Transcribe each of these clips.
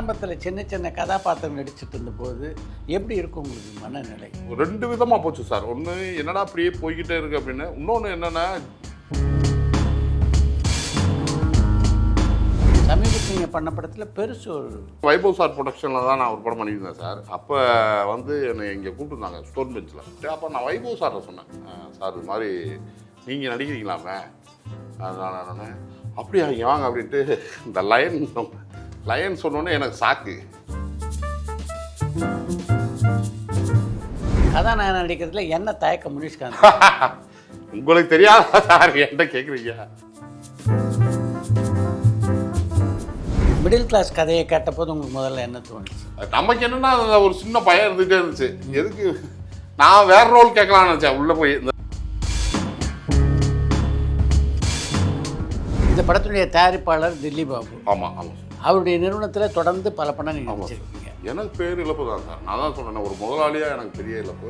ஆரம்பத்தில் சின்ன சின்ன கதாபாத்திரம் நடிச்சுட்டு இருந்தபோது எப்படி இருக்கும் உங்களுக்கு மனநிலை? ரெண்டு விதமாக போச்சு சார். ஒன்று என்னடா அப்படியே போய்கிட்டே இருக்கு அப்படின்னு. இன்னொன்று என்னென்னா சமீபத்தில் நீங்கள் பண்ண படத்தில் பெருசு ஒரு வைபவ் சார் ப்ரொடக்ஷனில் தான் நான் ஒரு படம் பண்ணியிருந்தேன் சார். அப்போ வந்து என்னை இங்கே கூப்பிட்டுருந்தாங்க ஸ்டோன் பெஞ்சில். அப்போ நான் வைபவ் சாரை சொன்னேன், சார் இது மாதிரி நீங்கள் நடிக்கிறீங்களாமே. நான் அப்படியா இங்கே வாங்க அப்படின்ட்டு இந்த லயன் சொன்னோன்னே எனக்கு சாக்கு. கதாநாயகன் நடிக்கிறதுல என்ன தயக்கம் முனிஷ்காந்த்? உங்களுக்கு தெரியாதா சார் என்கிட்ட கேட்குறீங்க? மிடில் கிளாஸ் கதையை கேட்டபோது உங்களுக்கு முதல்ல என்ன தோணுச்சு? நமக்கு என்னன்னா அதில் ஒரு சின்ன பயம் இருந்துகிட்டே இருந்துச்சு. எதுக்கு நான் வேற ரோல் கேட்கலாம்னு நினச்சேன் உள்ளே போய். இந்த படத்துடைய தயாரிப்பாளர் திலீப் பாபு. ஆமாம் ஆமாம். அவருடைய நிறுவனத்தில் தொடர்ந்து பல படம் நீங்கள் நடிச்சிருக்கீங்க. எனக்கு பேர் இழப்பு தான் சார். நான் தான் சொன்னேன், ஒரு முதலாளியாக எனக்கு பெரிய இழப்பு.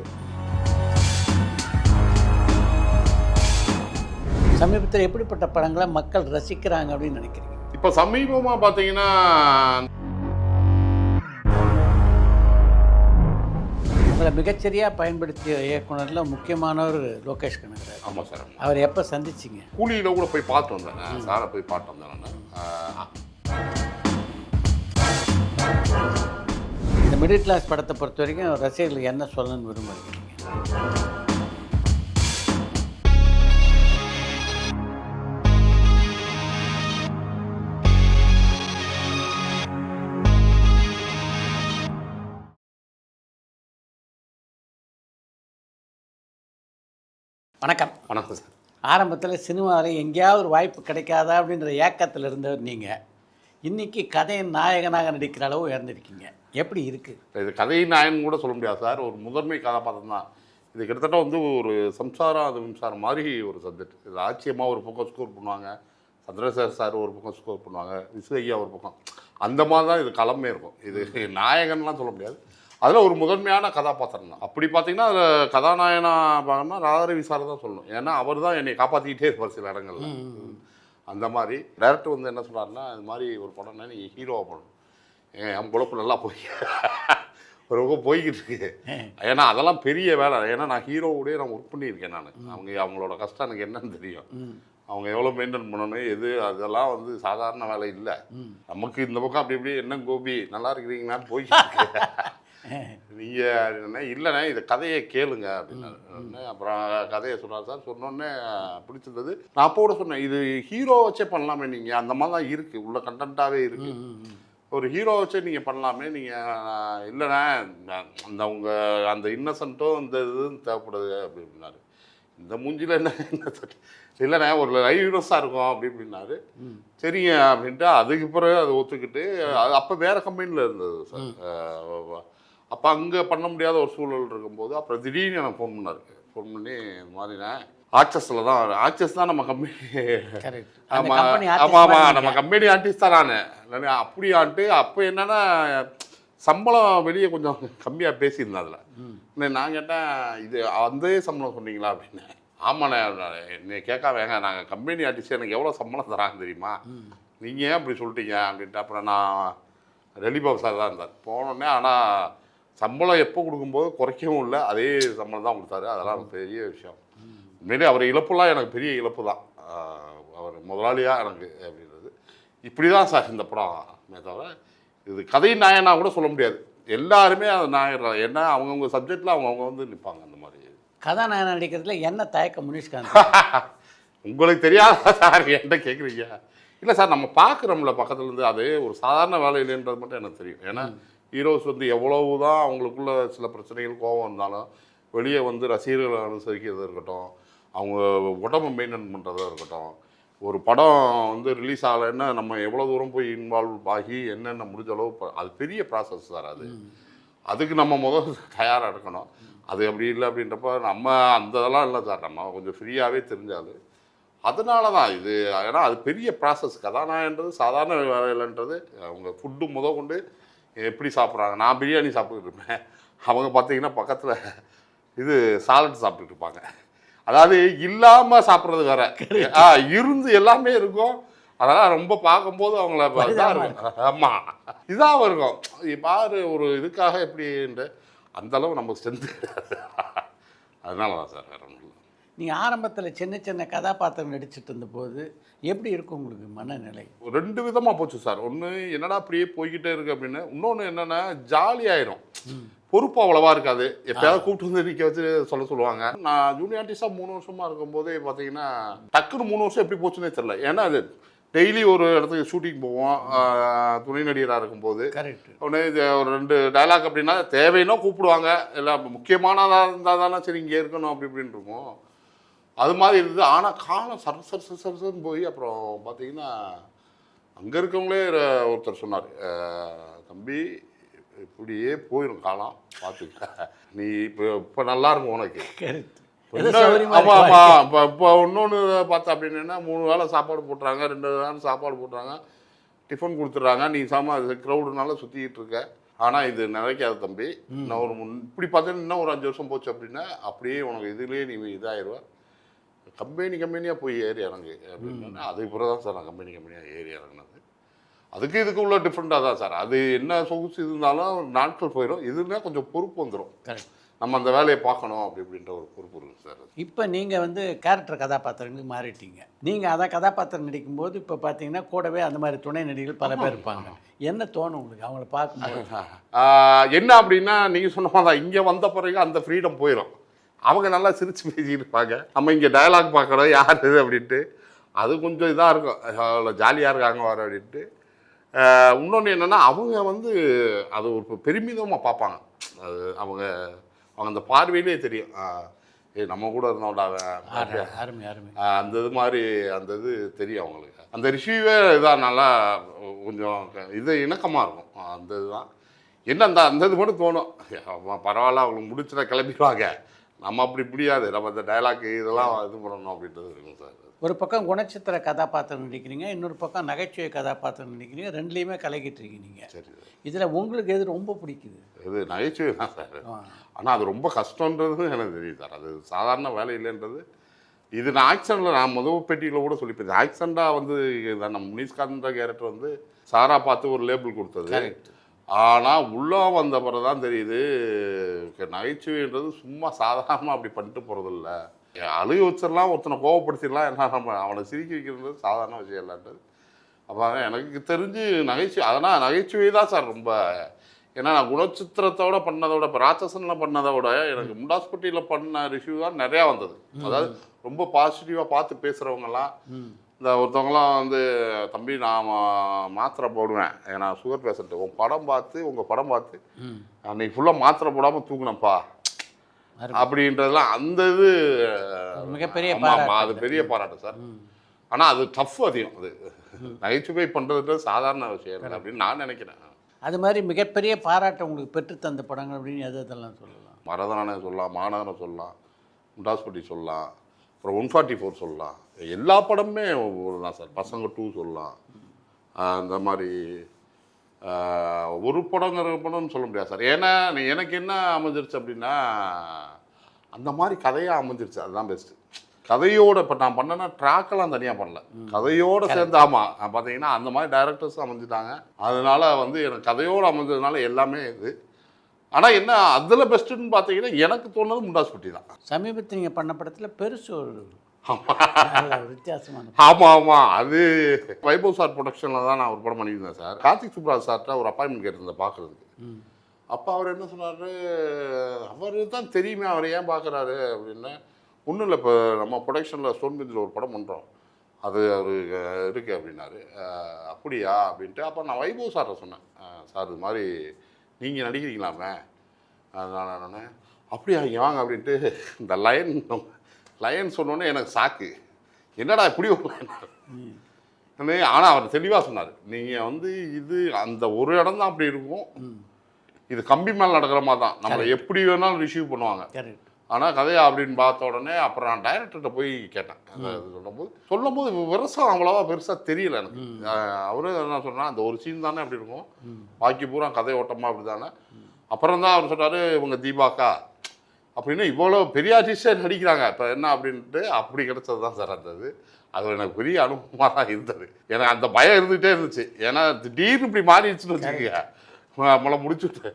சமீபத்தில் எப்படிப்பட்ட படங்களை மக்கள் ரசிக்கிறாங்க அப்படின்னு நினைக்கிறீங்க? இப்போ சமீபமாக பார்த்தீங்கன்னா உங்களை மிகச்சரியாக பயன்படுத்திய இயக்குனரில் முக்கியமானவர் லோகேஷ் கனகராஜ். ஆமாம் சார். அவர் எப்போ சந்திச்சிங்க? கூலியில் கூட போய் பார்த்து வந்தேன் சாரை, போய் பார்த்து வந்தேன் நான். இந்த மிடில் கிளாஸ் படத்தை பொறுத்த வரைக்கும் ரசிகர்களுக்கு என்ன சொல்லணும்னு விரும்புகிறீங்க? வணக்கம். வணக்கம் சார். ஆரம்பத்தில் சினிமாவில் எங்கேயாவது ஒரு வாய்ப்பு கிடைக்காதா அப்படின்ற ஏக்கத்தில் இருந்தவர் நீங்கள் இன்றைக்கி கதையின் நாயகனாக நடிக்கிற அளவு உயர்ந்திருக்கீங்க. எப்படி இருக்குது இது? கதையின் நாயகன் கூட சொல்ல முடியாது சார், ஒரு முதன்மை கதாபாத்திரம் தான் இது. கிட்டத்தட்ட வந்து ஒரு சம்சாரம் அது மின்சாரம் மாதிரி ஒரு சப்ஜெக்ட். இது ஆச்சரியமாக ஒரு பக்கம் ஸ்கோர் பண்ணுவாங்க, சந்திரசேகர் சார் ஒரு பக்கம் ஸ்கோர் பண்ணுவாங்க, விசு ஐயா ஒரு பக்கம். அந்த மாதிரி தான் இது களமே இருக்கும். இது நாயகன்லாம் சொல்ல முடியாது. அதில் ஒரு முதன்மையான கதாபாத்திரம் தான். அப்படி பார்த்தீங்கன்னா அதில் கதாநாயகனா பார்த்தோம்னா ராதாரவி சார் தான் சொல்லணும். ஏன்னா அவர் தான் என்னை காப்பாற்றிக்கிட்டே இருப்பார் சில இடங்கள்ல. அந்த மாதிரி டேரக்டர் வந்து என்ன சொல்கிறாருன்னா, இது மாதிரி ஒரு படம்னா நீங்கள் ஹீரோவாக பண்ணணும். என் பொழப்பு நல்லா ஒரு பக்கம் போய்கிட்டு இருக்கு. ஏன்னா அதெல்லாம் பெரிய வேலை. ஏன்னா நான் ஹீரோவோடய நான் ஒர்க் பண்ணியிருக்கேன். அவங்களோட கஷ்டம் எனக்கு என்னன்னு தெரியும். அவங்க எவ்வளோ மெயின்டைன் பண்ணணும் எது, அதெல்லாம் வந்து சாதாரண வேலை இல்லை. நமக்கு இந்த பக்கம் அப்படி இப்படி என்ன கோபி நல்லா இருக்கிறீங்களான்னு போய்கிட்டு நீங்கள் இல்லைண்ணே இதை கதையை கேளுங்க அப்படின்னாரு. அப்புறம் கதையை சொன்னார் சார். சொன்னோன்னே பிடிச்சிருந்தது. நான் அப்போ கூட சொன்னேன், இது ஹீரோ வச்சே பண்ணலாமே, நீங்கள் அந்த மாதிரி தான் இருக்குது, உள்ள கண்டென்ட்டாகவே இருக்குது. ஒரு ஹீரோ வச்சே நீங்கள் பண்ணலாமே. நீங்கள் இல்லைண்ணே அந்த உங்கள் அந்த இன்னசென்ட்டும் இந்த இதுவும் தேவைப்படுது அப்படின்னாரு. இந்த மூஞ்சியில் என்ன இல்லைண்ணே ஒரு லைவ்னஸாக இருக்கும் அப்படின்னாரு. சரிங்க அப்படின்ட்டு அதுக்கு பிறகு அதை ஒத்துக்கிட்டு அது அப்போ வேறு கம்பெனியில் இருந்தது சார். அப்போ அங்கே பண்ண முடியாத ஒரு சூழல் இருக்கும்போது அப்புறம் திடீர்னு எனக்கு ஃபோன் பண்ணி இந்த மாதிரிண்ணே ஆக்சஸில் தான், ஆக்சஸ் தான் நம்ம கம்பெனி. ஆமாம் ஆமாம் ஆமாம், நம்ம கம்பெனி ஆர்டிஸ்ட் தான் நான் அப்படியான்ட்டு. அப்போ என்னென்னா சம்பளம் வெளியே கொஞ்சம் கம்மியாக பேசியிருந்தேன். அதில் நான் கேட்டேன், இது அந்த சம்பளம் சொன்னீங்களா அப்படின்னு. ஆமாண்ணே நீ கேட்காம ஏங்க நாங்கள் கம்பெனி ஆர்டிஸ்ட் எனக்கு எவ்வளோ சம்பளம் தராங்க தெரியுமா, நீங்கள் ஏன் அப்படி சொல்லிட்டீங்க அப்படின்ட்டு. அப்புறம் நான் ரெலிபாபு சார் தான் இருந்தார் போனோடனே. ஆனால் சம்பளம் எப்போ கொடுக்கும்போது குறைக்கவும் இல்லை, அதே சம்பளம் தான் கொடுத்தாரு. அதெல்லாம் பெரிய விஷயம். உண்மையிலே அவர் இழப்புலாம் எனக்கு பெரிய இழப்பு தான். அவர் முதலாளியாக எனக்கு அப்படின்றது இப்படி தான் சார் இந்த படம். தவிர இது கதை நாயனா கூட சொல்ல முடியாது. எல்லாருமே அது நாயர். ஏன்னா அவங்கவுங்க சப்ஜெக்டில் அவங்கவுங்க வந்து நிற்பாங்க. அந்த மாதிரி கதாநாயகன் நடிக்கிறதுல என்ன தயக்கம் முனிஷ்காந்த்? உங்களுக்கு தெரியாதா சார் என்கிட்ட கேட்குறீங்க? இல்லை சார், நம்ம பார்க்குறோம்ல பக்கத்துலேருந்து, அது ஒரு சாதாரண வேலை இல்லைன்றது மட்டும் எனக்கு தெரியும். ஏன்னா ஹீரோஸ் வந்து எவ்வளவு தான் அவங்களுக்குள்ள சில பிரச்சனைகள் கோபம் இருந்தாலும் வெளியே வந்து ரசிகர்களை அனுசரிக்கிறது இருக்கட்டும், அவங்க உடம்பு மெயின்டைன் பண்ணுறதா இருக்கட்டும், ஒரு படம் வந்து ரிலீஸ் ஆகலைன்னா நம்ம எவ்வளோ தூரம் போய் இன்வால்வ் ஆகி என்னென்ன முடிஞ்ச அளவு அது பெரிய ப்ராசஸ் சார். அதுக்கு நம்ம முதல் தயாராக இருக்கணும். அது அப்படி இல்லை அப்படின்றப்ப நம்ம அந்த இதெல்லாம் இல்லை சார். நம்ம கொஞ்சம் ஃப்ரீயாகவே தெரிஞ்சாது. அதனால தான் இது. ஏன்னா அது பெரிய ப்ராசஸ். கதாநாயகன்றது சாதாரண வேலைன்றது. அவங்க ஃபுட்டு கொண்டு எப்படி சாப்பிட்றாங்க. நான் பிரியாணி சாப்பிட்டுட்டு இருப்பேன், அவங்க பார்த்தீங்கன்னா பக்கத்தில் இது சாலட் சாப்பிட்டுட்டு இருப்பாங்க. அதாவது இல்லாமல் சாப்பிட்றது வேற, இருந்து எல்லாமே இருக்கும். அதெல்லாம் ரொம்ப பார்க்கும்போது அவங்கள இதாக இருக்கும். ஆமாம், இதாக இருக்கும். பாரு ஒரு இதுக்காக எப்படின்ற அந்தளவு நம்ம ஸ்ட்ரென்த்து அதனால தான் சார் வேறு ஒன்றும் இல்லை. நீங்கள் ஆரம்பத்தில் சின்ன சின்ன கதாபாத்திரம் நடிச்சிட்டு இருந்தபோது எப்படி இருக்கும் உங்களுக்கு மனநிலை? 2 விதமாக போச்சு சார். ஒன்று என்னடா அப்படியே போய்கிட்டே இருக்கு அப்படின்னு, இன்னொன்று என்னென்னா ஜாலியாயிரும். பொறுப்பு அவ்வளவா இருக்காது. எப்பயாவது கூப்பிட்டு வந்து நிற்க வச்சு சொல்லுவாங்க. நான் ஜூனியர் ஆர்டிஸ்டாக 3 வருஷமாக இருக்கும்போதே பார்த்தீங்கன்னா டக்குன்னு 3 வருஷம் எப்படி போச்சுன்னே தெரியல. ஏன்னா அது டெய்லி ஒரு இடத்துக்கு ஷூட்டிங் போவோம் துணை நடிகராக இருக்கும்போது. ஒன்று ஒரு 2 டைலாக் அப்படின்னா தேவைன்னா கூப்பிடுவாங்க. எல்லாம் முக்கியமானதாக இருந்தால் தானே சரி இங்கே இருக்கணும் அப்படி இப்படின்னு இருக்கும். அது மாதிரி இருந்தது. ஆனால் காலம் சர்ன்னு போய் அப்புறம் பார்த்தீங்கன்னா அங்கே இருக்கவங்களே ஒருத்தர் சொன்னார், தம்பி இப்படியே போயிடும் காலம் பார்த்துக்க, நீ இப்போ நல்லா இருக்கும் உனக்கு. ஆமாம் ஆமாம். இப்போ இன்னொன்று பார்த்தா அப்படின்னா 3 வேளை சாப்பாடு போட்டுறாங்க, 2 வேளை சாப்பாடு போட்டுறாங்க, டிஃபன் கொடுத்துட்றாங்க, நீ க்ரௌடுனால சுற்றிக்கிட்டு இருக்க. ஆனால் இது நினைக்காது தம்பி, நான் ஒரு இப்படி பார்த்தீங்கன்னா இன்னும் ஒரு 5 வருஷம் போச்சு அப்படின்னா அப்படியே உனக்கு இதுலேயே நீ இதாகிடுவேன். கம்பெனியாக போய் ஏறி இறங்கு அப்படின்னா அதுக்கு பிறகு தான் சார் நான் கம்பெனியாக ஏறி இறங்கினது. அதுக்கு இதுக்கு உள்ள டிஃப்ரெண்ட்டாக தான் சார். அது என்ன சொகுசு இருந்தாலும் நாட்கள் போயிடும். இதுனா கொஞ்சம் பொறுப்பு வந்துடும். நம்ம அந்த வேலையை பார்க்கணும் அப்படின்ற ஒரு பொறுப்பு இருக்குது சார். இப்போ நீங்கள் வந்து கேரக்டர் கதாபாத்திரங்களுக்கு மாறிட்டீங்க. நீங்கள் அதான் கதாபாத்திரம் நடிக்கும்போது இப்போ பார்த்தீங்கன்னா கூடவே அந்த மாதிரி துணை நடிகர்கள் பல பேர் இருப்பாங்க. என்ன தோணும் உங்களுக்கு அவங்கள பார்க்கும்போது? என்ன அப்படின்னா நீங்கள் சொன்ன மாதிரி தான், இங்கே வந்த பிறகு அந்த ஃப்ரீடம் போயிடும். அவங்க நல்லா சிரித்து பேசிக்கிட்டு இருப்பாங்க, நம்ம இங்கே டயலாக் பார்க்கணும் யார் இது அப்படின்ட்டு. அது கொஞ்சம் இதாக இருக்கும், அவ்வளோ ஜாலியாக இருக்காங்க வர அப்படின்ட்டு. இன்னொன்று என்னென்னா அவங்க வந்து அது ஒரு பெருமிதமாக பார்ப்பாங்க. அது அவங்க அந்த பார்வையிலே தெரியும், நம்ம கூட இருந்தோம்டா அருமை அருமை, அந்த இது மாதிரி அந்த இது தெரியும் அவங்களுக்கு. அந்த ரிஷிவே இதாக நல்லா கொஞ்சம் இது இணக்கமாக இருக்கும். அந்த இதுதான் என்ன அந்த இது மட்டும் தோணும், பரவாயில்ல அவங்களுக்கு முடிச்சுட்டா கிளம்பிடுவாங்க, நம்ம அப்படி முடியாது, நம்ம அந்த டைலாக் இதெல்லாம் இது பண்ணணும் அப்படின்றது இருக்கும் சார். ஒரு பக்கம் குணச்சித்திர கதாபாத்திரம் நடிக்கிறீங்க, இன்னொரு பக்கம் நகைச்சுவை கதாபாத்திரம் நடிக்கிறீங்க, 2லேயுமே கலக்கிட்டு இருக்கீங்க. சரி, இதில் உங்களுக்கு எது ரொம்ப பிடிக்குது? இது நகைச்சுவை தான் சார். ஆனால் அது ரொம்ப கஷ்டன்றது எனக்கு தெரியுது சார். அது சாதாரண வேலை இல்லைன்றது. இது நான் ஆக்ஷனில் நான் முதல் பேட்டியில் கூட சொல்லிப்பேன், ஆக்ஷண்டாக வந்து நம்ம முனிஷ்காந்த் கேரக்டர் வந்து சாரா பார்த்து ஒரு லேபிள் கொடுத்தது. ஆனால் உள்ளே வந்த பிறகு தான் தெரியுது நகைச்சுவைன்றது சும்மா சாதாரணமாக அப்படி பண்ணிட்டு போகிறதில்ல. அழுக வச்சிடலாம், ஒருத்தனை கோவப்படுத்திடலாம், என்ன நம்ம அவனை சிரிக்க வைக்கிறது சாதாரண விஷயம் இல்லான்றது. அப்போ எனக்கு தெரிஞ்சு நகைச்சுவை, அதனால் நகைச்சுவை தான் சார் ரொம்ப. ஏன்னா நான் குணச்சித்திரத்தோட பண்ணதோட இப்போ ராட்சசனில் பண்ணதை விட எனக்கு முண்டாஸ்பட்டியில் பண்ண ரிவ்யூ தான் நிறையா வந்தது. அதாவது ரொம்ப பாசிட்டிவாக பார்த்து பேசுகிறவங்கலாம், இந்த ஒருத்தவங்களாம் வந்து தம்பி நான் மாத்திரை போடுவேன், ஏன்னா சுகர் பேஷண்ட்டு, உங்கள் படம் பார்த்து அன்றைக்கி ஃபுல்லாக மாத்திரை போடாமல் தூங்கினப்பா அப்படின்றதுலாம் அந்த இது மிகப்பெரிய அது பெரிய பாராட்டு சார். ஆனால் அது டஃப் அதிகம். அது நகைச்சுவை பண்ணுறதுன்றது சாதாரண விஷயம் இல்லை அப்படின்னு நான் நினைக்கிறேன். அது மாதிரி மிகப்பெரிய பாராட்டை உங்களுக்கு பெற்று தந்த படங்கள் அப்படின்னு எதெல்லாம் சொல்லலாம்? மரதனானே சொல்லலாம், மாநகரம் சொல்லலாம், முண்டாஸ்பட்டி சொல்லலாம், அப்புறம் 144 சொல்லலாம். எல்லா படமுமே தான் சார். பசங்க 2 சொல்லலாம். அந்த மாதிரி ஒரு படம்னு சொல்ல முடியாது சார். ஏன்னா எனக்கு என்ன அமைஞ்சிருச்சு அப்படின்னா அந்த மாதிரி கதையாக அமைஞ்சிருச்சு, அதுதான் பெஸ்ட்டு. கதையோட இப்போ நான் பண்ணேன்னா ட்ராக்கெல்லாம் தனியாக பண்ணல, கதையோடு சேர்ந்து. ஆமாம், பார்த்தீங்கன்னா அந்த மாதிரி டைரக்டர்ஸ் அமைஞ்சிட்டாங்க. அதனால் வந்து எனக்கு கதையோடு அமைஞ்சதுனால எல்லாமே இது. ஆனால் என்ன அதில் பெஸ்ட்டுன்னு பார்த்தீங்கன்னா எனக்கு தோணுது முண்டாஸ்பட்டி தான். சமீபத்தில் நீங்கள் பண்ண படத்தில் பெருசு ஒரு வித்தியாசமான. ஆமாம், அது வைபவ் சார் ப்ரொடக்ஷனில் தான் நான் ஒரு படம் பண்ணியிருந்தேன் சார். கார்த்திக் சுப்ராஜ் சார்கிட்ட ஒரு அப்பாயின்மெண்ட் கேட்டிருந்தேன் பார்க்குறதுக்கு. அப்போ அவர் என்ன சொன்னார், அவர் தான் தெரியுமே, அவர் ஏன் பார்க்குறாரு அப்படின்னா, ஒன்றும் இல்லை, இப்போ நம்ம ப்ரொடக்ஷனில் ஸ்டோன் பெஞ்சில் ஒரு படம் பண்ணுறோம், அது அவர் இருக்குது அப்படின்னாரு. அப்படியா அப்படின்ட்டு அப்போ நான் வைபவ் சார்கிட்ட சொன்னேன், சார் இது மாதிரி நீங்கள் நடிக்கிறீங்களாமே. அதனால் நான் அப்படியா இங்கே வாங்க அப்படின்ட்டு இந்த லயன் சொன்னோன்னே எனக்கு சாக்கு, என்னடா இப்படி ஆனால் அவர் தெளிவாக சொன்னார், நீங்கள் வந்து இது அந்த ஒரு இடம் தான் அப்படி இருக்கும், இது கம்பி மேலே நடக்கிற மாதிரி தான், நம்மளை எப்படி வேணாலும் ரிசீவ் பண்ணுவாங்க. ஆனால் கதையா அப்படின்னு பார்த்த உடனே அப்புறம் நான் டைரக்டர்கிட்ட போய் கேட்டேன். சொல்லும்போது விவசாயம் அவ்வளோவா பெருசாக தெரியல எனக்கு. அவரு என்ன சொன்னால், அந்த ஒரு சீன் தானே அப்படி இருக்கும், பாக்கி பூரா கதை ஓட்டமாக அப்படி தானே. அப்புறம் தான் அவர் சொன்னார், இவங்க தீபாக்கா அப்படின்னு இவ்வளோ பெரிய ஆர்டிஸ்டே நடிக்கிறாங்க இப்போ என்ன அப்படின்ட்டு அப்படி கிடச்சது தான் சார் அந்த இது. அது எனக்கு பெரிய அனுபவமாக தான் இருந்தது. எனக்கு அந்த பயம் இருந்துகிட்டே இருந்துச்சு. ஏன்னா திடீர்னு இப்படி மாறிடுச்சுன்னு வச்சுக்கோங்க, நம்மளை முடிச்சுட்டு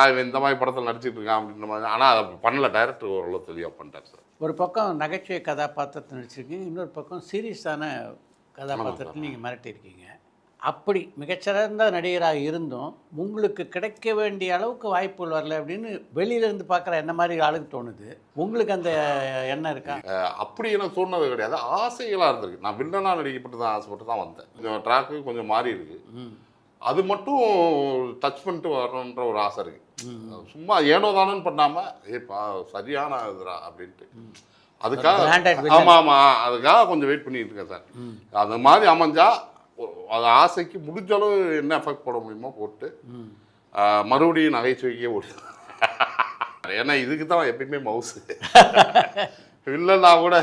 இவன் இந்த மாதிரி படத்தில் நடிச்சிட்டு இருக்கான் அப்படின்ற மாதிரி. ஆனால் அதை பண்ணல, டைரக்டர் ஓரளவு தெளிவாக பண்ணிட்டார் சார். ஒரு பக்கம் நகைச்சுவை கதாபாத்திரத்தை நடிச்சிருக்கீங்க, இன்னொரு பக்கம் சீரியஸான கதாபாத்திரத்தில் நீங்கள் மிரட்டியிருக்கீங்க. அப்படி மிகச்சிறந்த நடிகராக இருந்தும் உங்களுக்கு கிடைக்க வேண்டிய அளவுக்கு வாய்ப்புகள் வரல அப்படின்னு வெளியிலேருந்து பார்க்குற என்ன மாதிரி ஆளுக்கு தோணுது. உங்களுக்கு அந்த எண்ணம் இருக்கா? அப்படி எனக்கு தோணுது கிடையாது, ஆசைகளாக இருந்திருக்கு. நான் வில்லனாக நடிக்கப்பட்டு தான் ஆசைப்பட்டு தான் வந்தேன். கொஞ்சம் ட்ராக்கு கொஞ்சம் மாறி இருக்கு, அது மட்டும் டச் பண்ணிட்டு வரணுன்ற ஒரு ஆசை இருக்குது. சும்மா ஏனோ தானோன்னு பண்ணாமல் ஏப்பா சரியான இதுரா அப்படின்ட்டு அதுக்காக ஆமாம் ஆமாம் அதுக்காக கொஞ்சம் வெயிட் பண்ணிட்டு இருக்கேன் சார். அது மாதிரி அமைஞ்சா அது ஆசைக்கு முடிஞ்ச அளவு என்ன எஃபெக்ட் போட முடியுமோ போட்டு மறுபடியும் நகைச்சுவைக்கே ஓடும். ஏன்னா இதுக்கு தான் எப்பயுமே மவுசு இல்லைன்னா கூட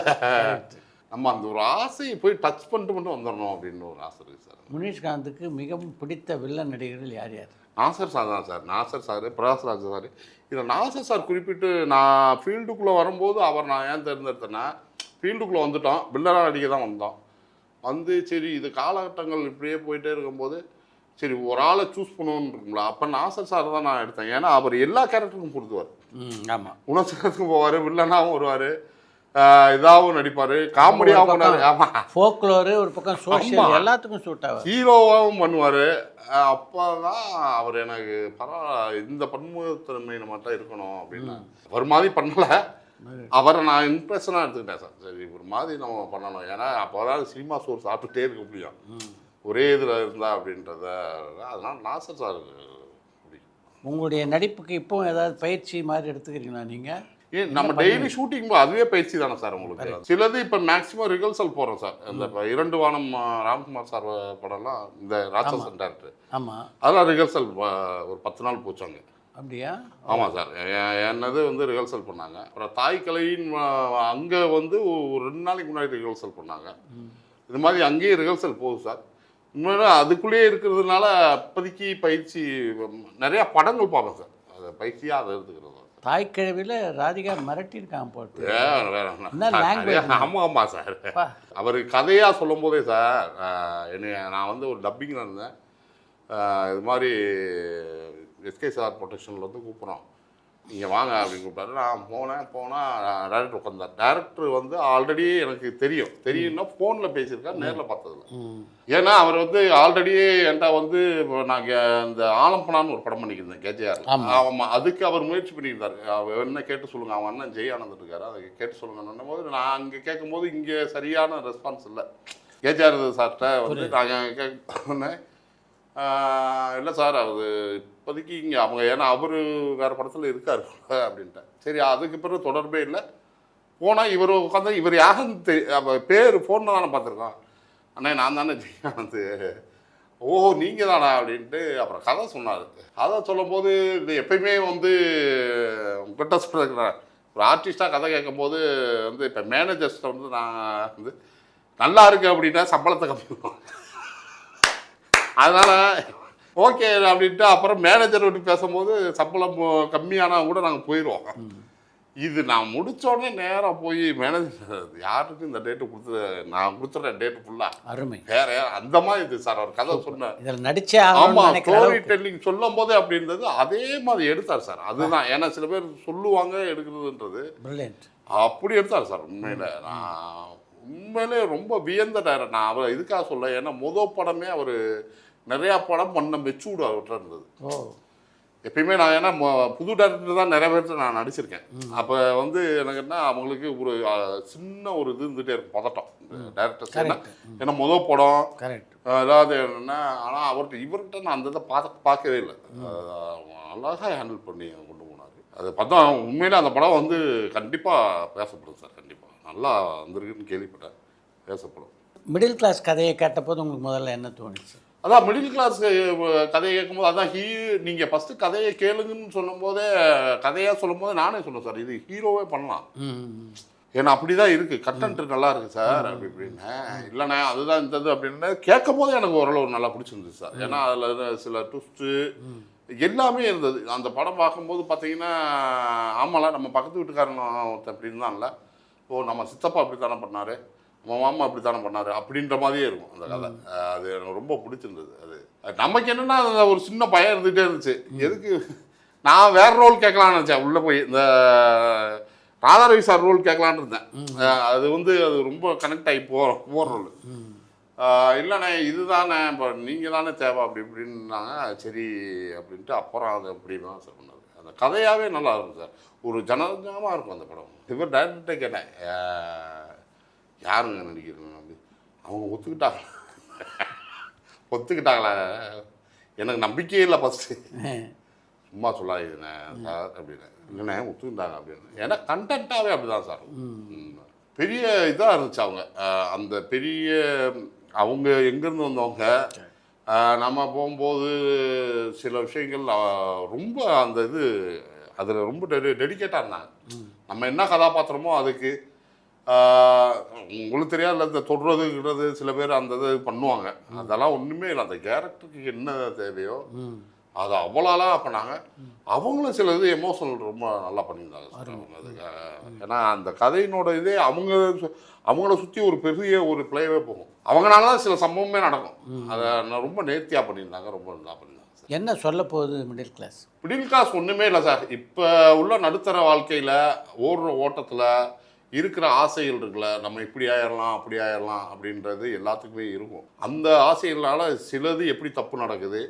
நம்ம அந்த ஒரு ஆசையை போய் டச் பண்ணிட்டு மட்டும் வந்துடணும் அப்படின்னு ஒரு ஆசை இருக்குது சார். முனிஷ்காந்துக்கு மிகவும் பிடித்த வில்லன் நடிகர்கள் யார் யார்? நாசர் சார் தான் sir. Nassar sir, Prakash Raj sir. இதில் நாசர் சார் குறிப்பிட்டு நான் ஃபீல்டுக்குள்ளே வரும்போது அவர் நான் ஏன் தேர்ந்தெடுத்தேன்னா, ஃபீல்டுக்குள்ளே வந்துட்டோம், வில்லனாக நடிக்க தான் வந்தோம். வந்து சரி இது காலகட்டங்கள் இப்படியே போயிட்டே இருக்கும்போது சரி ஒரு ஆளை சூஸ் பண்ணணும்னு இருக்குங்களா, அப்போ நாசர் சார் தான் நான் எடுத்தேன். ஏன்னா அவர் எல்லா கேரக்டருக்கும் பொறுத்துவார். ஆமாம், உணர்ச்சிக்கும் போவார், வில்லனாகவும் வருவார், இதாகவும் நடிப்பார், காமெடியாகவும் பண்ணுவார். ஆமாம், ஃபோக்லோரு ஒரு பக்கம் சோஷியல் எல்லாத்துக்கும் சூட் ஆகும், ஹீரோவாகவும் பண்ணுவார். அப்போ தான் அவர் எனக்கு பரவாயில்ல இந்த பன்முகத்தன்மை மட்டும் இருக்கணும் அப்படின்னா ஒரு மாதிரி பண்ணலை. அவரை நான் இம்ப்ரெஷனாக எடுத்துக்கிட்டேன் சார். சரி ஒரு மாதிரி நம்ம பண்ணணும், ஏன்னா அப்போ தான் சினிமா சோர் சாப்பிட்டுட்டே இருக்க முடியும் ஒரே இதில் இருந்தா அப்படின்றத. அதனால் நாசர் சார் பிடிக்கும். உங்களுடைய நடிப்புக்கு இப்போ ஏதாவது பயிற்சி மாதிரி எடுத்துக்கிறீங்களா நீங்கள்? ஏன் நம்ம டெய்லி ஷூட்டிங் போது அதுவே பயிற்சி தானே சார் உங்களுக்கு. சிலது இப்போ மேக்ஸிமம் ரிஹர்சல் போகிறோம் சார். இந்த இப்போ 2 வானம் ராம்குமார் சார் படம்லாம் இந்த ராட்சசன் டேரக்டர், ஆமாம், அதெல்லாம் ரிஹர்சல் ஒரு 10 நாள் போச்சாங்க. அப்படியா? ஆமாம் சார், என்னது வந்து ரிஹர்சல் பண்ணாங்க. அப்புறம் தாய் கலையின் அங்கே வந்து ஒரு 2 நாளைக்கு முன்னாடி ரிஹர்சல் பண்ணாங்க. இது மாதிரி அங்கேயே ரிஹர்சல் போகுது சார். உண்மையில அதுக்குள்ளேயே இருக்கிறதுனால அப்போதைக்கு பயிற்சி நிறையா படங்கள் பார்ப்பேன் சார். அது பயிற்சியாக அதை எடுத்துக்கிறது. தாய்க்கிழவியில் ராதிகா மிரட்டியிருக்காங்க போட்டு. ஆமாம் ஆமாம் சார். அவர் கதையாக சொல்லும் போதே சார், நான் வந்து ஒரு டப்பிங்கில் இருந்தேன். இது மாதிரி எஸ்கே சார் ப்ரொடெக்ஷனில் வந்து கூப்பிட்றோம், நீங்கள் வாங்க அப்படின்னு கூப்பிட்டாரு. நான் போனால் டேரக்டர் உட்காந்தார். டேரக்டர் வந்து ஆல்ரெடி எனக்கு தெரியும்னா ஃபோனில் பேசியிருக்காரு, நேரில் பார்த்ததில்ல. ஏன்னா அவர் வந்து ஆல்ரெடியே என்கிட்ட வந்து நாங்கள் இந்த ஆலம்பனான்னு ஒரு படம் பண்ணிக்கிருந்தேன் கேஜேஆர். ஆமாம், அதுக்கு அவர் முயற்சி பண்ணியிருந்தார். அவர் என்ன கேட்டு சொல்லுங்கள், அவன் அண்ணன் ஜெய் ஆனந்த் இருக்காரு, அதை கேட்டு சொல்லுங்கன்னும் போது நான் அங்கே கேட்கும்போது இங்கே சரியான ரெஸ்பான்ஸ் இல்லை. கேஜேஆர் சார்கிட்ட வந்து நாங்கள் கேட்கனேன், இல்லை சார் அது இப்போதைக்கு இங்கே அவங்க ஏன்னா அவர் வேறு படத்தில் இருக்கார் அப்படின்ட்டேன். சரி அதுக்கு பிறகு தொடர்பே இல்லை. போனால் இவர் உட்காந்து இவர் யாருன்னு பேர் ஃபோனில் தானே பார்த்துருக்கோம். அண்ணே நான் தானே ஜெயானந்து. ஓ நீங்கள் தானா அப்படின்ட்டு அப்புறம் கதை சொன்னார். கதை சொல்லும்போது இது எப்பயுமே வந்து உங்கள்கிட்ட சொல்கிறேன், ஒரு ஆர்டிஸ்டாக கதை கேட்கும்போது வந்து இப்போ மேனேஜர்ஸ்கிட்ட வந்து நான் வந்து நல்லா இருக்கு அப்படின்னா சம்பளத்தை கம்மி பண்ணுவாங்க. அதனால் ஓகே அப்படின்ட்டு அப்புறம் மேனேஜர் விட்டு பேசும்போது சம்பளம் கம்மியானால் கூட நாங்கள் போயிடுவோம். இது நான் முடித்தோடனே நேராக போய் மேனேஜர் யாருக்கு இந்த டேட்டு நான் கொடுத்துட்றேன் டேட்டு ஃபுல்லாக அருமை வேற அந்த மாதிரி இது சார். அவர் கதை சொன்னார், இதில் நடிச்சே ஆமாம் ஸ்டோரி டெல்லிங் சொல்லும் போதே அப்படி இருந்தது, அதே மாதிரி எடுத்தார் சார். அதுதான் ஏன்னா சில பேர் சொல்லுவாங்க எடுக்கிறதுன்றது, அப்படி எடுத்தார் சார். உண்மையிலே ரொம்ப வியந்த டைரக்டர். நான் அவர் இதுக்காக சொல்ல, ஏன்னா முதல் படமே அவர் நிறையா படம் பண்ண மெச்சூர்டு அவர்கிட்ட இருந்தது. எப்பயுமே நான் ஏன்னா புது டேரக்டர் தான் நிறைய பேர்த்து நான் நடிச்சிருக்கேன். அப்போ வந்து எனக்கு என்ன அவங்களுக்கு ஒரு சின்ன ஒரு இது இருந்துகிட்டே இருக்கும், பதட்டம் டேரக்டர்ஸ். ஏன்னா முதல் படம் ஏதாவது என்னென்னா, ஆனால் இவர்கிட்ட நான் அந்த இதை பார்க்கவே இல்லை. அழகாக ஹேண்டில் பண்ணி கொண்டு போனார். அது பார்த்தா உண்மையிலே அந்த படம் வந்து கண்டிப்பாக பேசப்படும் சார். கண்டிப்பாக நல்லா வந்திருக்குன்னு கேள்விப்பட்டேன், பேசப்படும். மிடில் கிளாஸ் கதையை கேட்டபோது உங்களுக்கு முதல்ல என்ன தோணுச்சு? அதான் மிடில் கிளாஸ் கதையை கேட்கும்போது அதான் நீங்கள் ஃபஸ்ட்டு கதையை கேளுங்கன்னு சொல்லும்போதே, கதையாக சொல்லும்போது நானே சொன்னேன் சார் இது ஹீரோவே பண்ணலாம், ஏன்னா அப்படி தான் இருக்குது, கண்டென்ட் நல்லா இருக்குது சார் அப்படி இப்படின்னு. இல்லைண்ணே அதுதான் இந்த இது அப்படின்னு கேட்கும் போதே எனக்கு ஓரளவு நல்லா பிடிச்சிருந்துச்சு சார். ஏன்னா அதில் சில ட்விஸ்ட்டு எல்லாமே இருந்தது. அந்த படம் பார்க்கும்போது பார்த்தீங்கன்னா, ஆமாம்ல நம்ம பக்கத்து வீட்டுக்காரன் ஒருத்தன் இப்படி இருந்தான்ல, ஓ நம்ம சித்தப்பா அப்படி தானே பண்ணார், நம்ம மாமா அப்படி தானே பண்ணார் அப்படின்ற மாதிரியே இருக்கும் அந்த கதை. அது எனக்கு ரொம்ப பிடிச்சிருந்தது. அது நமக்கு என்னென்னா அதில் ஒரு சின்ன பயம் இருந்துகிட்டே இருந்துச்சு. எதுக்கு நான் வேறு ரோல் கேட்கலான்னு நினச்சேன். உள்ளே போய் இந்த ராதாரவி சார் ரோல் கேட்கலான்னு இருந்தேன். அது வந்து அது ரொம்ப கனெக்ட் ஆகி போகிற ரோல். இல்லைண்ணே இதுதானே இப்போ நீங்கள் தானே தேவை அப்படி இப்படின்னாங்க. சரி அப்படின்ட்டு அப்புறம் அது அப்படி தான் சார் பண்ணார். அந்த கதையாகவே நல்லா இருக்கும் சார். ஒரு ஜனரஞ்சகமாக இருக்கும் அந்த படம். இவர் டைரக்டர்கிட்ட கேட்டேன், யாருங்க நடிக்கிறேன் அப்படி. அவங்க ஒத்துக்கிட்டாங்களா? எனக்கு நம்பிக்கையே இல்லை ஃபஸ்ட்டு. சும்மா சொல்லாதுண்ணே சார் அப்படின்னு. இல்லைண்ணே ஒத்துக்கிட்டாங்க அப்படின்னு. ஏன்னா கண்டென்ட்டாகவே அப்படி தான் சார். பெரிய இதாக இருந்துச்சு அவங்க. அந்த பெரிய அவங்க எங்கேருந்து வந்தவங்க, நம்ம போகும்போது சில விஷயங்கள் ரொம்ப அந்த இது அதில் ரொம்ப டெடிக்கேட்டாக இருந்தாங்க. நம்ம என்ன கதாபாத்திரமோ அதுக்கு உங்களுக்கு தெரியாதுல இந்த தொடுறதுங்கிறது சில பேர் அந்த இது பண்ணுவாங்க. அதெல்லாம் ஒன்றுமே இல்லை. அந்த கேரக்டருக்கு என்ன தேவையோ அது அவ்வளோலாம் பண்ணாங்க. அவங்களும் சில இது எமோஷனல் ரொம்ப நல்லா பண்ணியிருந்தாங்க சார் அவங்க அதுக்கு. ஏன்னா அந்த கதையினோட இதே அவங்கள சுற்றி ஒரு பெரிய ஒரு பிளேவே போகும். அவங்களால தான் சில சம்பவமே நடக்கும். அதை ரொம்ப நேர்த்தியாக பண்ணியிருந்தாங்க. ரொம்ப நல்லா பண்ணியிருந்தாங்க சார். என்ன சொல்ல போகுது மிடில் கிளாஸ்? மிடில் கிளாஸ் ஒன்றுமே இல்லை சார். இப்போ உள்ள நடுத்தர வாழ்க்கையில் ஓடுற ஓட்டத்தில் இருக்கிற ஆசைகள் இருக்குல்ல, நம்ம இப்படி ஆயிடலாம் அப்படி ஆயிடலாம் அப்படின்றது எல்லாத்துக்குமே இருக்கும். அந்த ஆசைகளால் சிலது எப்படி தப்பு நடக்குது,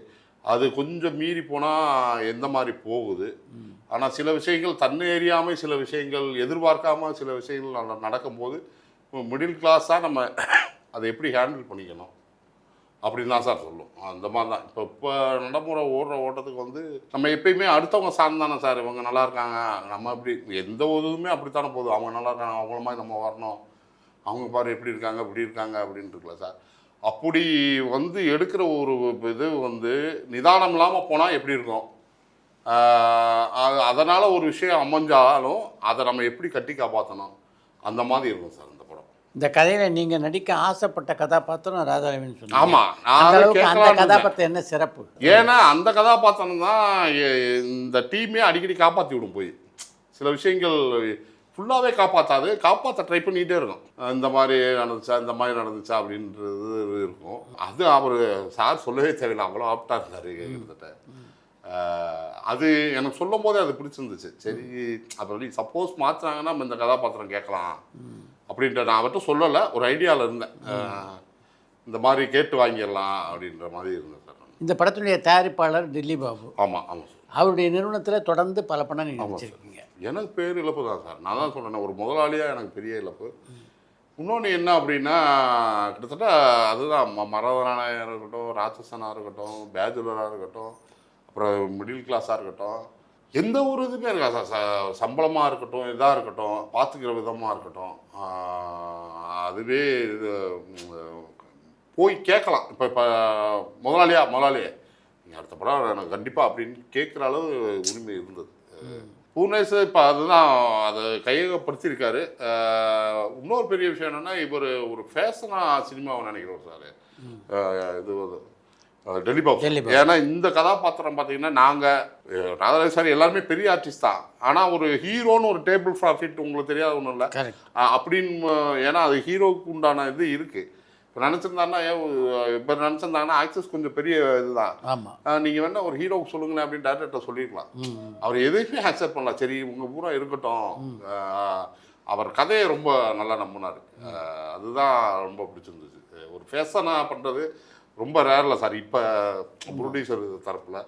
அது கொஞ்சம் மீறி போனால் எந்த மாதிரி போகுது. ஆனால் சில விஷயங்கள் தன்னை எறியாமல், சில விஷயங்கள் எதிர்பார்க்காமல் சில விஷயங்கள் நடக்கும்போது மிடில் கிளாஸாக நம்ம அதை எப்படி ஹேண்டில் பண்ணிக்கணும் அப்படின்னு தான் சார் சொல்லும். அந்த மாதிரி தான் இப்போ நடைமுறை ஓடுற ஓட்டத்துக்கு வந்து நம்ம எப்பயுமே அடுத்தவங்க சார்ந்தானே சார். இவங்க நல்லா இருக்காங்க, நம்ம அப்படி எந்த ஒரு இதுவுமே அப்படித்தானே போகுது. அவங்க நல்லா இருக்காங்க, அவங்கள மாதிரி நம்ம வரணும், அவங்க பாரு எப்படி இருக்காங்க இப்படி இருக்காங்க அப்படின்னு இருக்குல்ல சார். அப்படி வந்து எடுக்கிற ஒரு இது வந்து நிதானம் இல்லாமல் போனால் எப்படி இருக்கும், அதனால் ஒரு விஷயம் அமைஞ்சாலும் அதை நம்ம எப்படி கட்டி காப்பாற்றணும், அந்த மாதிரி இருக்கும் சார் இந்த படம். இந்த கதையில் நீங்கள் நடிக்க ஆசைப்பட்ட கதாபாத்திரம் ராதாரவின்னு சொன்னீங்க. ஆமாம், அந்த கதாபாத்திரம் என்ன சிறப்பு? ஏன்னா அந்த கதாபாத்திரம் தான் இந்த டீமே அடிக்கடி காப்பாற்றி விடும். போய் சில விஷயங்கள் ஃபுல்லாகவே காப்பாற்ற ட்ரை பண்ணிக்கிட்டே இருக்கும். இந்த மாதிரி நடந்துச்சா அப்படின்றது இருக்கும். அது அவர் சார் சொல்லவே தேவையில்லை, அவ்வளோ ஆப்டாக இருந்தார் கிட்டத்தட்ட. அது எனக்கு சொல்லும் போதே அது பிடிச்சிருந்துச்சு. சரி அப்படி சப்போஸ் மாற்றினாங்கன்னா நம்ம இந்த கதாபாத்திரம் கேட்கலாம் அப்படின்ட்டு நான் அவர்கிட்ட சொல்லலை, ஒரு ஐடியாவில் இருந்தேன். இந்த மாதிரி கேட்டு வாங்கிடலாம் அப்படின்ற மாதிரி இருந்தேன் சார். இந்த படத்துடைய தயாரிப்பாளர் டில்லி பாபு. ஆமாம் ஆமாம் சார். அவருடைய நிறுவனத்தில் தொடர்ந்து பல படம் நீங்கள் நடிச்சிருக்கீங்க. எனக்கு பேர் இழப்பு தான் சார். நான் தான் சொல்கிறேன், ஒரு முதலாளியாக எனக்கு பெரிய இழப்பு. இன்னொன்று என்ன அப்படின்னா, கிட்டத்தட்ட அதுதான் மரதனாக இருக்கட்டும், ராட்சசனாக இருக்கட்டும், பேச்சுலராக இருக்கட்டும், அப்புறம் மிடில் கிளாஸாக இருக்கட்டும், எந்த ஒரு இதுவுமே இருக்கா சார். சம்பளமாக இருக்கட்டும், இதாக இருக்கட்டும், பார்த்துக்கிற விதமாக இருக்கட்டும், அதுவே இது போய் கேட்கலாம். இப்போ முதலாளியே நீங்கள் அடுத்த படம் எனக்கு கண்டிப்பாக அப்படின்னு கேட்குற அளவு உரிமை இருந்தது. பூர்ணேஷ் இப்போ அதுதான் அதை கையகப்படுத்தியிருக்காரு. இன்னொரு பெரிய விஷயம் என்னென்னா, இவர் ஒரு ஃபேஷனாக சினிமாவை நினைக்கிறோம் சார். இது டெல்லி பாபு. ஏன்னா இந்த கதாபாத்திரம் பார்த்தீங்கன்னா, நாங்கள் ராதாரவி சார் எல்லாருமே பெரிய ஆர்டிஸ்ட் தான். ஆனால் ஒரு ஹீரோன்னு ஒரு டேபிள் ப்ராஃபிட் உங்களுக்கு தெரியாத ஒன்றும் இல்லை அப்படின்னு. ஏன்னா அது ஹீரோவுக்கு உண்டான இது இருக்குது. இப்போ நினச்சிருந்தாங்கன்னா இப்போ நினச்சிருந்தாங்கன்னா ஆக்சஸ் கொஞ்சம் பெரிய இதுதான். நீங்கள் வேணால் ஒரு ஹீரோவுக்கு சொல்லுங்களேன் அப்படின்னு டேரக்டர்கிட்ட சொல்லியிருக்கலாம். அவர் எதையுமே அக்செப்ட் பண்ணலாம். சரி உங்கள் பூரா இருக்கட்டும். அவர் கதையை ரொம்ப நல்லா நம்பினார். அதுதான் ரொம்ப பிடிச்சிருந்துச்சு. ஒரு ஃபேஷனாக பண்ணுறது ரொம்ப ரேரில் சார் இப்போ ப்ரொடியூசர் தரப்பில்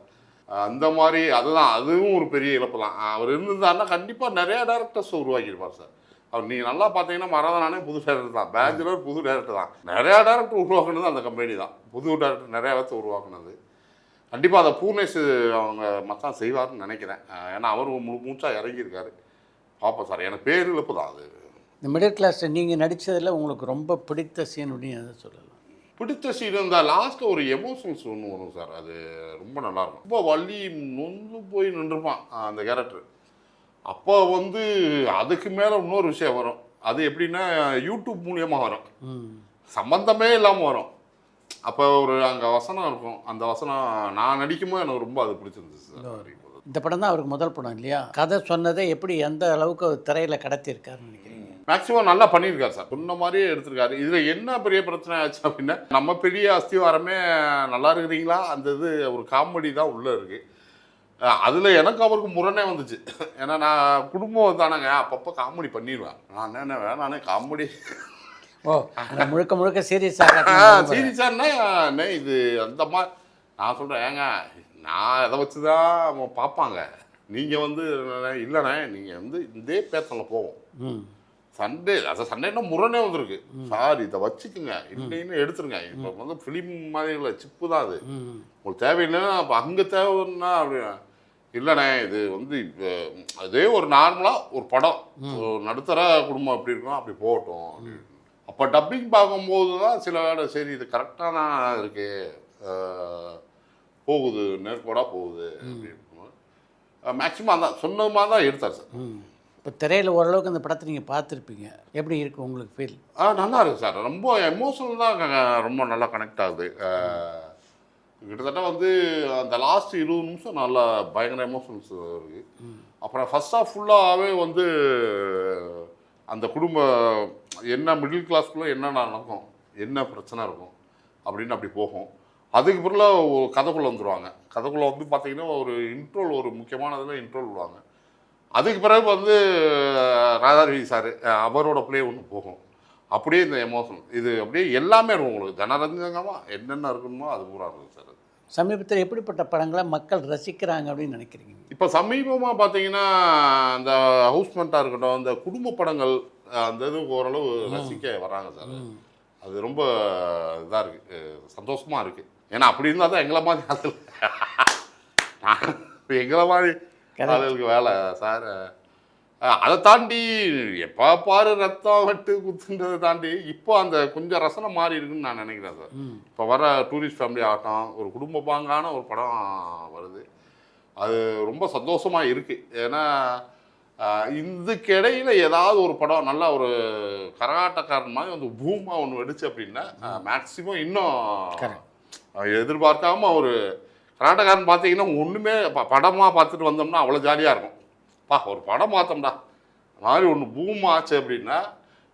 அந்த மாதிரி. அதுவும் ஒரு பெரிய இழப்பு தான். அவர் இருந்திருந்தாருன்னா கண்டிப்பாக நிறையா டேரக்டர்ஸ் உருவாக்கியிருப்பார் சார். அவர் நீங்கள் நல்லா பார்த்தீங்கன்னா, மரதனானே புது டேரக்டர் தான், பேச்சுலர் புது டேரக்டர் தான், நிறையா டேரக்டர் உருவாக்குனது அந்த கம்பெனி தான். புது டேரக்டர் நிறையா வச்சு உருவாக்குனது. கண்டிப்பாக அதை பூர்ணேஷ் அவங்க மச்சான் செய்வார்னு நினைக்கிறேன். ஏன்னா அவர் மூச்சாக இறங்கியிருக்காரு. பார்ப்போம் சார். எனக்கு பேர் இழப்பு தான் அது. இந்த மிடில் கிளாஸில் நீங்கள் நடித்ததில் உங்களுக்கு ரொம்ப பிடித்த சீன் அப்படின்னு எதை சொல்லலாம்? பிடித்த சீன் இருந்தால் லாஸ்ட்டில் ஒரு எமோஷன்ஸ் ஒன்று வரும் சார். அது ரொம்ப நல்லாயிருக்கும். ரொம்ப வலி நொந்து போய் நின்றுப்பான் அந்த கேரக்டர். அப்போ வந்து அதுக்கு மேலே இன்னொரு விஷயம் வரும். அது எப்படின்னா யூடியூப் மூலியமாக வரும், சம்மந்தமே இல்லாமல் வரும். அப்போ ஒரு அங்கே வசனம் இருக்கும், அந்த வசனம் நான் நடிக்கும்போது எனக்கு ரொம்ப அது பிடிச்சிருந்துச்சு சார். இந்த படம் தான் அவருக்கு முதல் படம் இல்லையா? கதை சொன்னதை எப்படி எந்த அளவுக்கு திரையில் கடத்தியிருக்காருன்னு நினைக்கிறீங்க? மேக்ஸிமம் நல்லா பண்ணியிருக்காரு சார், சொன்ன மாதிரியே எடுத்திருக்காரு. இதில் என்ன பெரிய பிரச்சனை ஆச்சு அப்படின்னா, நம்ம பெரிய அஸ்திவாரமே நல்லா இருக்கிறீங்களா, அந்த இது ஒரு காமெடி தான் உள்ளே இருக்குது. அதில் எனக்கு அவருக்கு முரணே வந்துச்சு. ஏன்னா நான் குடும்பம் தானேங்க, அப்பப்போ காமெடி பண்ணிடுவேன். நான் என்ன வேணானே காமெடி முழுக்க முழுக்க சீரியஸாக சீரியஸானா இது அந்த மாதிரி நான் சொல்கிறேன். ஏங்க நான் அதை வச்சு தான் பார்ப்பாங்க. நீங்கள் வந்து இல்லைண்ணே, நீங்கள் வந்து இதே பேத்தனில் போவோம். சண்டே அதை சண்டேன்னா முரணே வந்திருக்கு சார், இதை வச்சுக்குங்க இல்லைன்னு எடுத்துருங்க. இப்போ வந்து ஃபிலிம் மாதிரி இல்லை, சிப்பு தான் அது. உங்களுக்கு தேவையில்லைன்னா அப்போ அங்கே தேவைன்னா அப்படி இல்லைண்ணே, இது வந்து இப்போ அதே ஒரு நார்மலாக ஒரு படம், ஒரு நடுத்தர குடும்பம் எப்படி இருக்கும் அப்படி போகட்டும் அப்படின்னு. அப்போ டப்பிங் பார்க்கும்போது தான் சில வேலை சரி இது கரெக்டாக தான் இருக்குது, போகுது நேர்கோடாக போகுது அப்படின்னு. மேக்ஸிமம் அதான் சொன்ன மாதிரி தான் எடுத்தார் சார். இப்போ திரையில் ஓரளவுக்கு அந்த படத்தை நீங்கள் பார்த்துருப்பீங்க, எப்படி இருக்குது உங்களுக்கு ஃபீல்? நல்லா இருக்குது சார், ரொம்ப எமோஷனல் தான், ரொம்ப நல்லா கனெக்ட் ஆகுது. கிட்டத்தட்ட வந்து அந்த லாஸ்ட் 20 நிமிஷம் நல்லா பயங்கர எமோஷன்ஸ் இருக்குது. அப்புறம் ஃபர்ஸ்ட் ஆஃப் ஃபுல்லாகவே வந்து அந்த குடும்பம் என்ன மிடில் கிளாஸ்க்குள்ளே என்ன நடக்கும், என்ன பிரச்சனை இருக்கும் அப்படின்னு அப்படி போகும். அதுக்கு பிறகு ஒரு கதைக்குள்ளே வந்துடுவாங்க. கதைக்குள்ளே வந்து பார்த்திங்கன்னா ஒரு இன்ட்ரோல், ஒரு முக்கியமானதில் இன்ட்ரோல் விடுவாங்க. அதுக்கு பிறகு வந்து ராதாரவி சார் அவரோட ப்ளே ஒன்று போகும். அப்படியே இந்த எமோஷன் இது அப்படியே எல்லாமே இருக்கும் உங்களுக்கு, ஜனரஞ்சகமாக என்னென்ன இருக்கணுமோ அது பூரா இருக்கும் சார். சமீபத்தில் எப்படிப்பட்ட படங்களை மக்கள் ரசிக்கிறாங்க அப்படின்னு நினைக்கிறீங்க? இப்போ சமீபமாக பார்த்தீங்கன்னா அந்த ஹவுஸ்மெண்ட்டாக இருக்கட்டும், அந்த குடும்ப படங்கள் அந்த இது ஓரளவு ரசிக்க வராங்க சார். அது ரொம்ப இதாக இருக்குது, சந்தோஷமாக இருக்குது. ஏன்னா அப்படி இருந்தால் தான் எங்களை மாதிரி ஆளுகள் எங்களை மாதிரி ஆளுகளுக்கு வேலை சார். அதை தாண்டி எப்போ பாரு ரத்தம் வெட்டு குத்துன்றதை தாண்டி இப்போ அந்த கொஞ்சம் ரசனை மாறி இருக்குன்னு நான் நினைக்கிறேன் சார். இப்போ வர டூரிஸ்ட் ஃபேமிலி ஆகட்டும், ஒரு குடும்ப பாங்கான ஒரு படம் வருது, அது ரொம்ப சந்தோஷமாக இருக்குது. ஏன்னா இதுக்கிடையில் ஏதாவது ஒரு படம் நல்லா ஒரு கரகாட்டக்காரன் மாதிரி வந்து பூமாக ஒன்று வெடிச்சு அப்படின்னா மேக்ஸிமம் இன்னும் எதிர்பார்க்காம ஒரு கரகாட்டக்காரன் பார்த்தீங்கன்னா ஒன்றுமே படமாக பார்த்துட்டு வந்தோம்னா அவ்வளோ ஜாலியாக இருக்கும். ஒரு படம் பார்த்தோம்டா மாதிரி ஒன்று பூம் ஆச்சு அப்படின்னா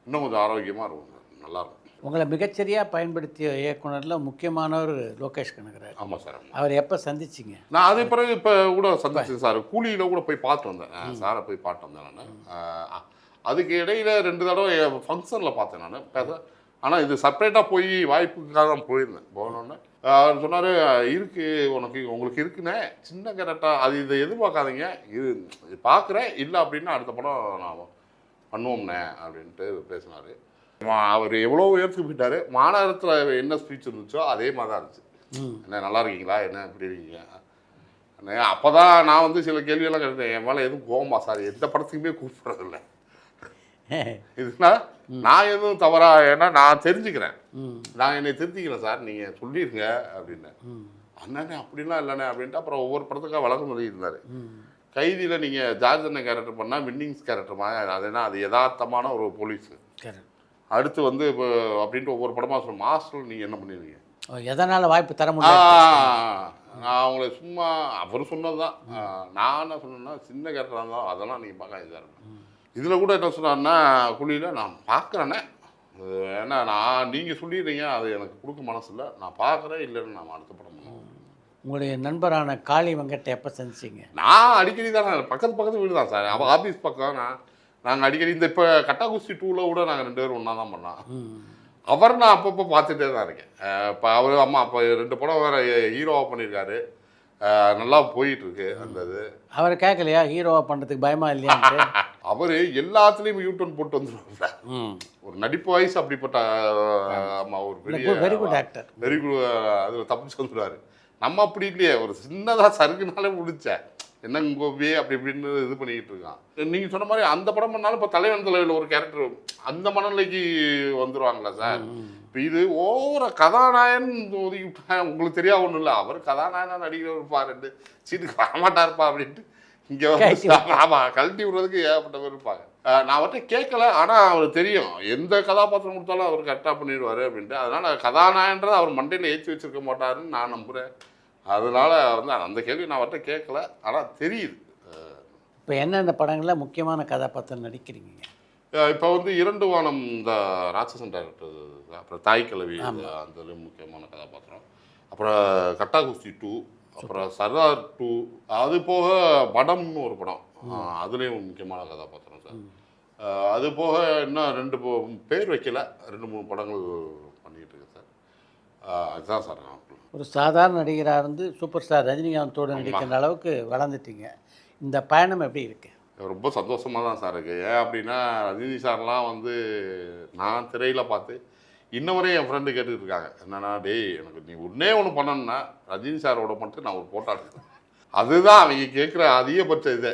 இன்னும் கொஞ்சம் ஆரோக்கியமாக இருக்கும், நல்லாயிருக்கும். உங்களை மிகச்சரியாக பயன்படுத்திய இயக்குனரில் முக்கியமானவர் லோகேஷ் கனகராஜ். ஆமாம் சார். அவர் எப்போ சந்திச்சிங்க? நான் அதே பிறகு இப்போ கூட சந்திச்சேன் சார், கூலியில் கூட போய் பார்த்து வந்தேன் சாரை, போய் பார்த்து வந்தேன் நான். அதுக்கு இடையில் 2 தடவை ஃபங்க்ஷனில் பார்த்தேன் நான் பேச. ஆனால் இது செப்பரேட்டாக போய் வாய்ப்புக்காக தான் போயிருந்தேன். போனோன்னே அவர் சொன்னார், உங்களுக்கு இருக்குண்ணே சின்ன கேரக்டராக, அது இதை எதிர்பார்க்காதீங்க, இது பார்க்குறேன், இல்லை அப்படின்னா அடுத்த படம் நான் பண்ணுவோம்ண்ணே அப்படின்ட்டு பேசினார். அவர் எவ்வளோ உயர்த்துக்கு போயிட்டார். மாநகரத்தில் என்ன ஸ்பீச் இருந்துச்சோ அதே மாதிரி தான் இருந்துச்சு. என்ன நல்லா இருக்கீங்களா, என்ன எப்படி இருக்கீங்க. அப்போ தான் நான் வந்து சில கேள்வியெல்லாம் கேட்டேன். என் மேலே எதுவும் கோவமா சார், எந்த படத்துக்குமே கூப்பிட்றதில்ல இதுனா நான் எதுவும் தவறா, ஏன்னா நான் தெரிஞ்சுக்கிறேன், நான் என்னை திருத்திக்கிறேன் சார், நீங்கள் சொல்லிடுங்க அப்படின்னு. அண்ணனே அப்படிலாம் இல்லைண்ணே அப்படின்ட்டு அப்புறம் ஒவ்வொரு படத்துக்காக வழக்கம் சொல்லி இருந்தார். கைதியில் நீங்கள் ஜார்ஜ் அண்ணன் கேரக்டர் பண்ணால் வின்னிங்ஸ் கேரக்டர் மாதிரி, அதுனா அது யதார்த்தமான ஒரு போலீஸு. அடுத்து வந்து இப்போ அப்படின்ட்டு ஒவ்வொரு படமாக சொல்ல மாஸ்டர் நீங்கள் என்ன பண்ணிடுவீங்க, எதனால் வாய்ப்பு தர முடியும். நான் அவங்கள சும்மா அவர் சொன்னது தான். நான் என்ன சொன்னேன்னா சின்ன கேரக்டராக இருந்தாலும் அதெல்லாம் நீங்கள் பார்க்காது சார். இதில் கூட என்ன சொன்னார்னா, குழியில் நான் பார்க்குறேன்னே, ஏன்னா நீங்கள் சொல்லிடுறீங்க, அது எனக்கு கொடுக்க மனசு இல்லை, நான் பார்க்குறேன், இல்லைன்னு நான் அடுத்த படம் பண்ணுவேன். உங்களுடைய நண்பரான காளி வெங்கட்டை எப்போ சந்திச்சிங்க? நான் அடிக்கடி தான், பக்கத்து வீடு தான் சார், அவள் ஆஃபீஸ் பக்கம். நாங்கள் அடிக்கடி இந்த இப்போ கட்டாகுஸ்தி 2ல் கூட நாங்கள் 2 பேரும் ஒன்றா தான் பண்ணோம். அவர் நான் அப்பப்போ பார்த்துட்டே தான் இருக்கேன். இப்போ அவர் அம்மா அப்போ 2 படம் வேறு ஹீரோவாக பண்ணியிருக்காரு, நல்லா போயிட்டுருக்கு அந்த இது. அவர் கேட்கலையா ஹீரோவாக பண்ணுறதுக்கு பயமா இல்லையா? அவர் எல்லாத்துலேயும் யூட்டர்ன் போட்டு வந்துடுவாங்க. ஒரு நடிப்பு வயசு அப்படிப்பட்ட ஒரு very good actor, very good, அதில் தப்பிச்சு வந்துடுவார். நம்ம அப்படி இல்லையே, ஒரு சின்னதாக சருக்குனாலே முடிச்சேன் என்னங்க கோபியே அப்படி இப்படின்னு இது பண்ணிக்கிட்டு இருக்கான். நீங்கள் சொன்ன மாதிரி அந்த படம் பண்ணாலும் இப்போ தலைவன் ஒரு கேரக்டர் அந்த மனநிலைக்கு வந்துடுவாங்களா சார். இப்போ இது ஓவர கதாநாயகன் ஒதுக்கி விட்டாங்க. உங்களுக்கு தெரியாது ஒன்றும் இல்லை, அவர் கதாநாயகனாக நடிகர் இருப்பார், 2 சீட்டுக்கு வரமாட்டா இருப்பா அப்படின்ட்டு இங்கே வந்து ஆமாம் கழட்டி விடுறதுக்கு ஏகப்பட்ட பேர் இருப்பாங்க. நான் அவர்கிட்ட கேட்கல, ஆனால் அவருக்கு தெரியும் எந்த கதாபாத்திரம் கொடுத்தாலும் அவர் கரெக்டாக பண்ணிடுவார் அப்படின்ட்டு. அதனால் கதாநாயகன்றதை அவர் மண்டையில் ஏற்றி வச்சிருக்க மாட்டாருன்னு நான் நம்புகிறேன். அதனால் வந்து அந்த கேள்வி நான் அவர்கிட்ட கேட்கல, ஆனால் தெரியுது. இப்போ என்னென்ன படங்களில் முக்கியமான கதாபாத்திரம் நடிக்கிறீங்க? இப்போ வந்து 2 வானம் இந்த ராட்சசன் டைரக்டர், அப்புறம் தாய் கிழவி அந்த முக்கியமான கதாபாத்திரம், அப்புறம் கட்டா குஸ்தி 2, அப்புறம் சர்தார் 2, அது போக படம்னு ஒரு படம், அதுலேயும் முக்கியமான கதாபாத்திரம் சார். அது போக இன்னும் 2 பேர் வைக்கல, 2-3 படங்கள் பண்ணிகிட்டு இருக்கேன் சார். அதுதான் சார். நான் ஒரு சாதாரண நடிகராக இருந்து சூப்பர் ஸ்டார் ரஜினிகாந்தோடு நடிக்கிற அளவுக்கு வளர்ந்துட்டீங்க. இந்த பயணம் எப்படி இருக்குது? ரொம்ப சந்தோஷமாக தான் சார் இருக்குது. ஏன் அப்படின்னா ரஜினி சார்லாம் வந்து நான் திரையில் பார்த்து இன்ன வரையும் என் ஃப்ரெண்டு கேட்டுக்கிட்டு இருக்காங்க, என்னன்னா டேய் எனக்கு நீ ஒன்றே ஒன்று பண்ணணுன்னா ரஜினி சாரோட மட்டும் நான் ஒரு போட்டோ எடுக்கிறேன். அதுதான் அவங்க கேட்குற அதிகபட்ச இதே.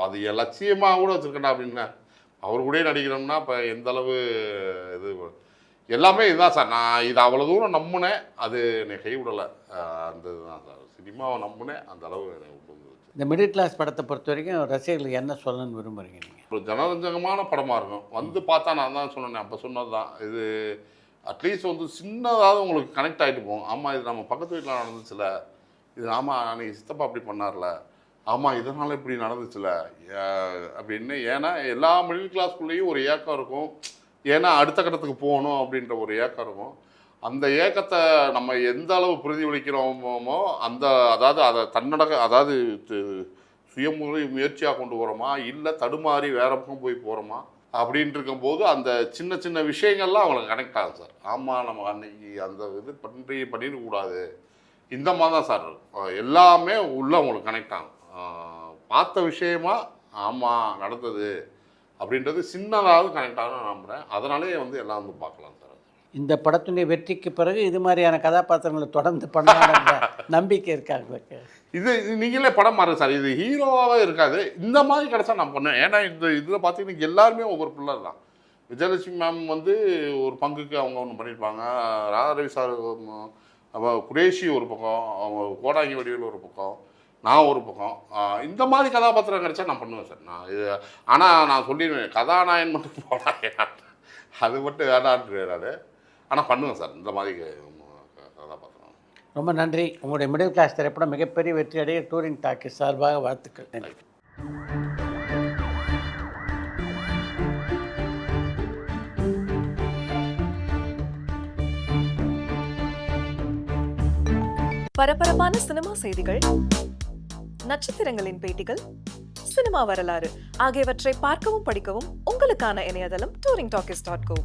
அது என் லட்சியமாக கூட வச்சுருக்கேன்டா அப்படின்னா அவர் கூட நடிக்கிறோம்னா இப்போ எந்த அளவு இது எல்லாமே இதுதான் சார். நான் இது அவ்வளோ தூரம் நம்பினேன், அது என்னை கைவிடலை. அந்த இதுதான் சார், சினிமாவை நம்பினேன், அந்த அளவு என்னை விட்டு வந்துச்சு. இந்த மிடில் கிளாஸ் படத்தை பொறுத்த வரைக்கும் ரசிகர்களுக்கு என்ன சொல்லணும்னு விரும்புகிறீங்க நீங்கள்? ஒரு ஜனரஞ்சகமான படமாக இருக்கும், வந்து பார்த்தா நான் தான் சொன்னேன், அப்போ சொன்னது தான் இது. அட்லீஸ்ட் வந்து சின்னதாவது உங்களுக்கு கனெக்ட் ஆகிட்டு போகும். ஆமாம் இது நம்ம பக்கத்து வீட்டில் நடந்துச்சுல, இது ஆமாம் அன்றைக்கி சித்தப்பா அப்படி பண்ணார்ல, ஆமாம் இதனால் இப்படி நடந்துச்சுல அப்படின்னு. ஏன்னா எல்லா மிடில் கிளாஸ்குள்ளேயும் ஒரு ஏக்கம் இருக்கும், ஏன்னா அடுத்த கட்டத்துக்கு போகணும் அப்படின்ற ஒரு ஏக்கம் இருக்கும். அந்த ஏக்கத்தை நம்ம எந்த அளவு பிரதிபலிக்கிறோமோ அந்த அதாவது அதை அதாவது முயற்சியாக கொண்டு போகிறோமா, இல்லை தடுமாறி வேற பக்கம் போய் போகிறோமா அப்படின்ட்டு இருக்கும்போது அந்த சின்ன சின்ன விஷயங்கள்லாம் அவங்களுக்கு கனெக்ட் ஆகும் சார். ஆமாம் நம்ம அன்னைக்கு அந்த இது பண்ணிடக்கூடாது, இந்த மாதிரி தான் சார் இருக்கும். எல்லாமே உள்ள அவங்களுக்கு கனெக்ட் ஆகும். பார்த்த விஷயமா ஆமாம் நடந்தது அப்படின்றது சின்னதாவது கனெக்ட் ஆகும் நான் நம்புகிறேன். அதனாலே வந்து எல்லாம் வந்து பார்க்கலாம் சார். இந்த படத்துடைய வெற்றிக்கு பிறகு இது மாதிரியான கதாபாத்திரங்களை தொடர்ந்து பண்ணாங்க நம்பிக்கை இருக்காங்க. இது நீங்களே படம் மாறுங்க சார், இது ஹீரோவாகவே இருக்காது, இந்த மாதிரி கிடச்சா நான் பண்ணுவேன். ஏன்னா இந்த இதில் பார்த்தீங்கன்னா எல்லாருமே ஒவ்வொரு பிள்ளர் தான். விஜயலட்சுமி மேம் வந்து ஒரு பங்குக்கு அவங்க ஒன்று பண்ணியிருப்பாங்க, ராதாரவி சார், குரேஷி ஒரு பக்கம், அவங்க கோடாங்கி வடிவில் ஒரு பக்கம், நான் ஒரு பக்கம். இந்த மாதிரி கதாபாத்திரம் கிடைச்சா நான் பண்ணுவேன் சார். நான் இது ஆனால் நான் சொல்லிடுவேன், கதாநாயகன் மட்டும் போடாங்க, அது மட்டும் வேணான்னு நான். ஆனால் பண்ணுவேன் சார் இந்த மாதிரி கதாபாத்திரம். ரொம்ப நன்றி. உங்களுடைய மிடில் கிளாஸ் திரைப்படம் மிகப்பெரிய வெற்றி அடைய டூரிங் டாக்கீஸ் சார்பாக வாழ்த்துக்கள். நன்றி. பரபரப்பான சினிமா செய்திகள், நட்சத்திரங்களின் பேட்டிகள், சினிமா வரலாறு ஆகியவற்றை பார்க்கவும் படிக்கவும் உங்களுக்கான இணையதளம் touringtalkies.co.